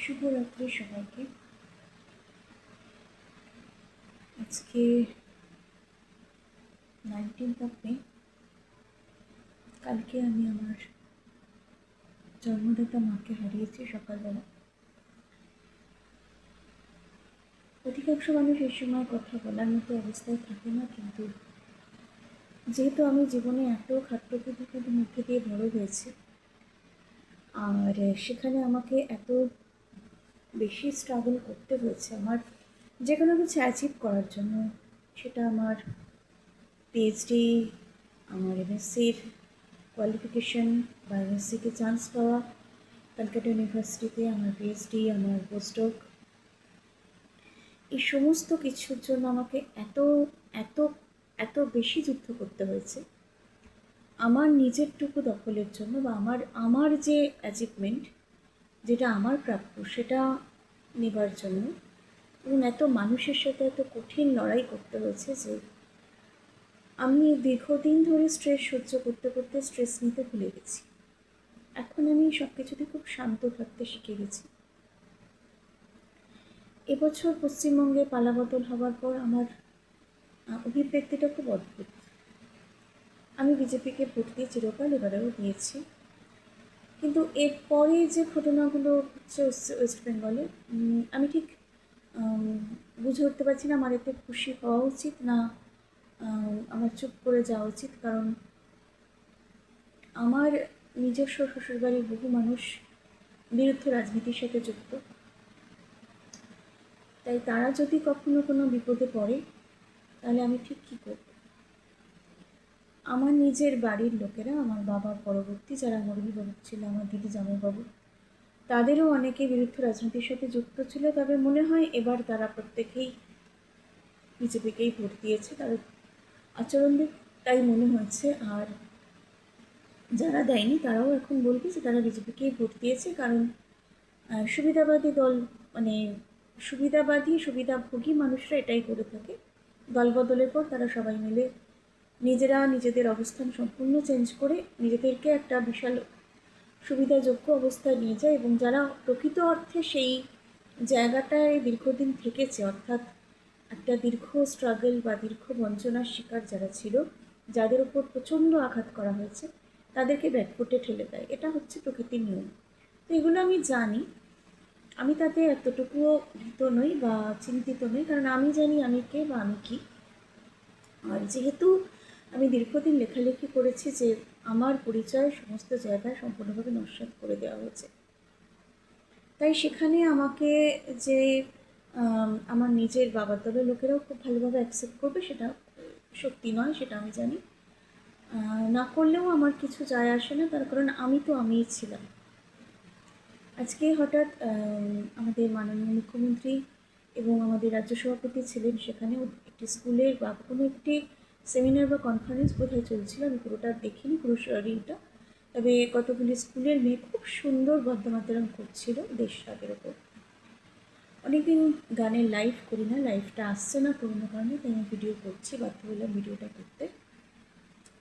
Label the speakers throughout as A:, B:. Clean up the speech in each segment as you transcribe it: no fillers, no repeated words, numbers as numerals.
A: শুভরাত্রি সবাইকে। আজকে 19 মে। কালকে আমি আমার জন্মদাতা মাকে হারিয়েছি সকালবেলা। অধিকাংশ মানুষ এই সময় কথা বলার মতো অবস্থায় থাকে না, কিন্তু যেহেতু আমি জীবনে এত খাট প্রতিযোগিতার মধ্যে দিয়ে বড় হয়েছি, আর সেখানে আমাকে এত বেশি স্ট্রাগল করতে হয়েছে আমার যে কোনো কিছু অ্যাচিভ করার জন্য, সেটা আমার পিএইচডি, আমার এমএসসির কোয়ালিফিকেশন বা এমএসসিতে চান্স পাওয়া, ক্যালকাটা ইউনিভার্সিটিতে আমার পিএইচডি, আমার পোস্টডক, এই সমস্ত কিছুর জন্য আমাকে এত এত এত বেশি যুদ্ধ করতে হয়েছে আমার নিজেরটুকু দখলের জন্য, বা আমার আমার যে অ্যাচিভমেন্ট, যেটা আমার প্রাপ্য, সেটা নেবার জন্য। এবং এত মানুষের সাথে এত কঠিন লড়াই করতে হয়েছে যে আমি দীর্ঘদিন ধরে স্ট্রেস সহ্য করতে করতে স্ট্রেস নিতে ভুলে গেছি। এখন আমি সব কিছুতে খুব শান্ত থাকতে শিখে গেছি। এবছর পশ্চিমবঙ্গে পালাবদল হওয়ার পর আমার অভিব্যক্তিটা খুব অদ্ভুত। আমি বিজেপিকে ভোট দিয়ে চিরকাল, এবারেও দিয়েছি, কিন্তু এরপরে যে ঘটনাগুলো হচ্ছে ওয়েস্ট বেঙ্গলে, আমি ঠিক বুঝে উঠতে পারছি না আমার এতে খুশি হওয়া উচিত না আমার চুপ করে যাওয়া উচিত। কারণ আমার নিজস্ব শ্বশুরবাড়ির বহু মানুষ বিরুদ্ধ রাজনীতির সাথে যুক্ত, তাই তারা যদি কখনো কোনো বিপদে পড়ে তাহলে আমি ঠিক কী করব। আমার নিজের বাড়ির লোকেরা, আমার বাবার পরবর্তী যারা আমার অভিভাবক ছিল, আমার দিদি জামাইবাবু, তাদেরও অনেকে বিরুদ্ধ রাজনীতির সাথে যুক্ত ছিল। তবে মনে হয় এবার তারা প্রত্যেকেই বিজেপিকেই ভোট দিয়েছে, তাদের আচরণ তাই মনে হয়েছে। আর যারা দেয়নি তারাও এখন বলবে যে তারা বিজেপিকেই ভোট দিয়েছে, কারণ সুবিধাবাদী দল, মানে সুবিধাভোগী মানুষরা এটাই করে থাকে। দলবদলের পর তারা সবাই মিলে নিজেরা নিজেদের অবস্থান সম্পূর্ণ চেঞ্জ করে নিজেদেরকে একটা বিশাল সুবিধাযোগ্য অবস্থায় নিয়ে যায়, এবং যারা প্রকৃত অর্থে সেই জায়গাটায় দীর্ঘদিন থেকেছে, অর্থাৎ একটা দীর্ঘ স্ট্রাগল বা দীর্ঘ বঞ্চনার শিকার যারা ছিল, যাদের উপর প্রচণ্ড আঘাত করা হয়েছে, তাদেরকে ব্যাকফুটে ঠেলে দেয়। এটা হচ্ছে প্রকৃতির নিয়ম। তো এগুলো আমি জানি, আমি তাতে এতটুকুও ভীত নই বা চিন্তিত নই, কারণ আমি জানি আমি কে বা আমি কী। আর যেহেতু আমি দীর্ঘদিন লেখালেখি করেছি যে আমার পরিচয় সমস্ত জায়গায় সম্পূর্ণভাবে নস্যাৎ করে দেওয়া হয়েছে, তাই সেখানে আমাকে যে আমার নিজের বাবার দলের লোকেরাও খুব ভালোভাবে অ্যাকসেপ্ট করবে সেটা সত্যি নয়, সেটা আমি জানি। না করলেও আমার কিছু যায় আসে না, তার কারণ আমি তো আমিই ছিলাম। আজকে হঠাৎ আমাদের মাননীয় মুখ্যমন্ত্রী এবং আমাদের রাজ্য সভাপতি ছিলেন সেখানে, একটি স্কুলের বা কোনো একটি সেমিনার বা কনফারেন্স বোধহয় চলছিল, আমি পুরোটা দেখিনি, পুরো রিলটা। তবে কতগুলি স্কুলের মেয়ে খুব সুন্দর বন্দে করছিল দেশ স্বাদের ওপর। অনেকদিন গানের লাইভ করি না, লাইভটা আসছে না কোনো কারণে, তাই আমি ভিডিও করছি, বাধ্য হলাম ভিডিওটা করতে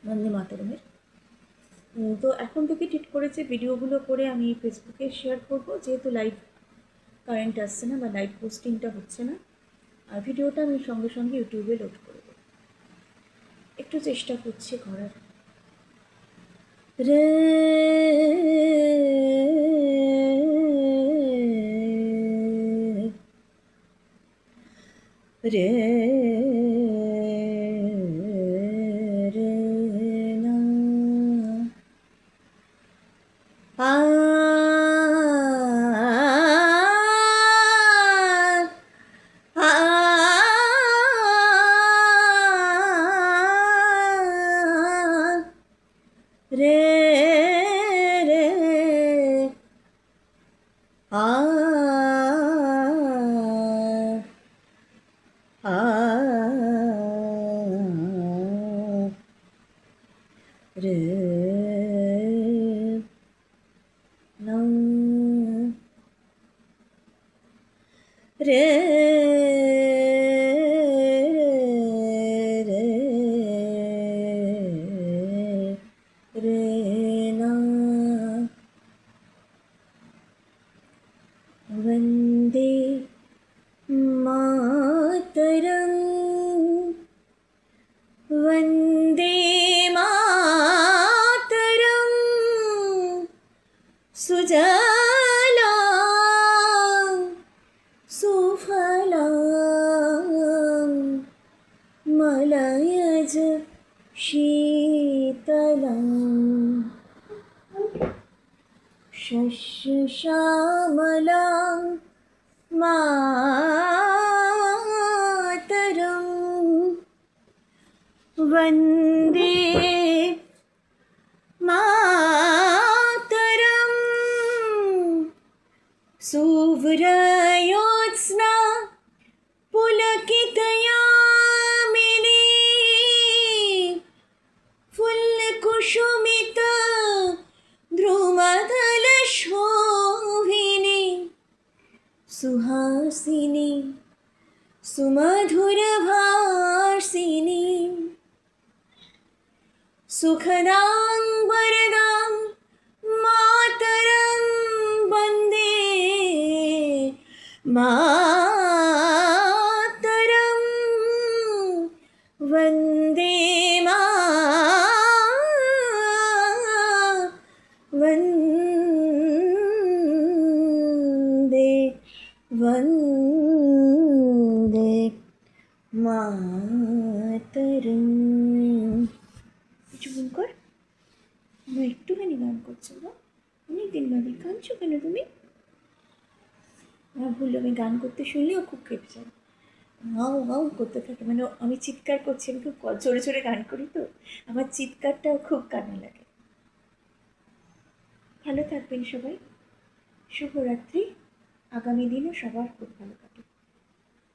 A: বন্দে মাতরমের। তো এখন থেকে ঠিক করেছে ভিডিওগুলো করে আমি ফেসবুকে শেয়ার করব, যেহেতু লাইভ কারেন্ট আসছে না বা লাইভ পোস্টিংটা হচ্ছে না। আর ভিডিওটা আমি সঙ্গে সঙ্গে ইউটিউবে লোড করব, একটু চেষ্টা করছি করার। রে রে রে না আ রে রে আ আ রে না রে রে রে না वन्दे मातरं वन्दे मातरं सुजला सुफला मलयज शीतलम् शस्यश्यामलां मातरं वन्दे मातरं सुव्रयोत्स्ना पुलकितयामिनी फुल्लकुसुमित द्रुमदलशोभिनी सुहासिनी सुमधुरभाषिनी सुखदां वरदां मातरं वन्दे मातरं वन्दे वन्दे वन्दे मातरं। কিছু গুণ কর, আমার একটুখানি গান করছো না, অনেক দিন বাদে কাঁদছো কেন তুমি? আমার ভুল, আমি গান করতে শুনলেও খুব কেঁপে যায়, হাউ হাউ করতে থাকে, মানে আমি চিৎকার করছি, আমি খুব জোরে জোরে গান করি তো আমার চিৎকারটাও খুব কানে লাগে। ভালো থাকবেন সবাই, শুভরাত্রি। আগামী দিনও সবার খুব ভালো।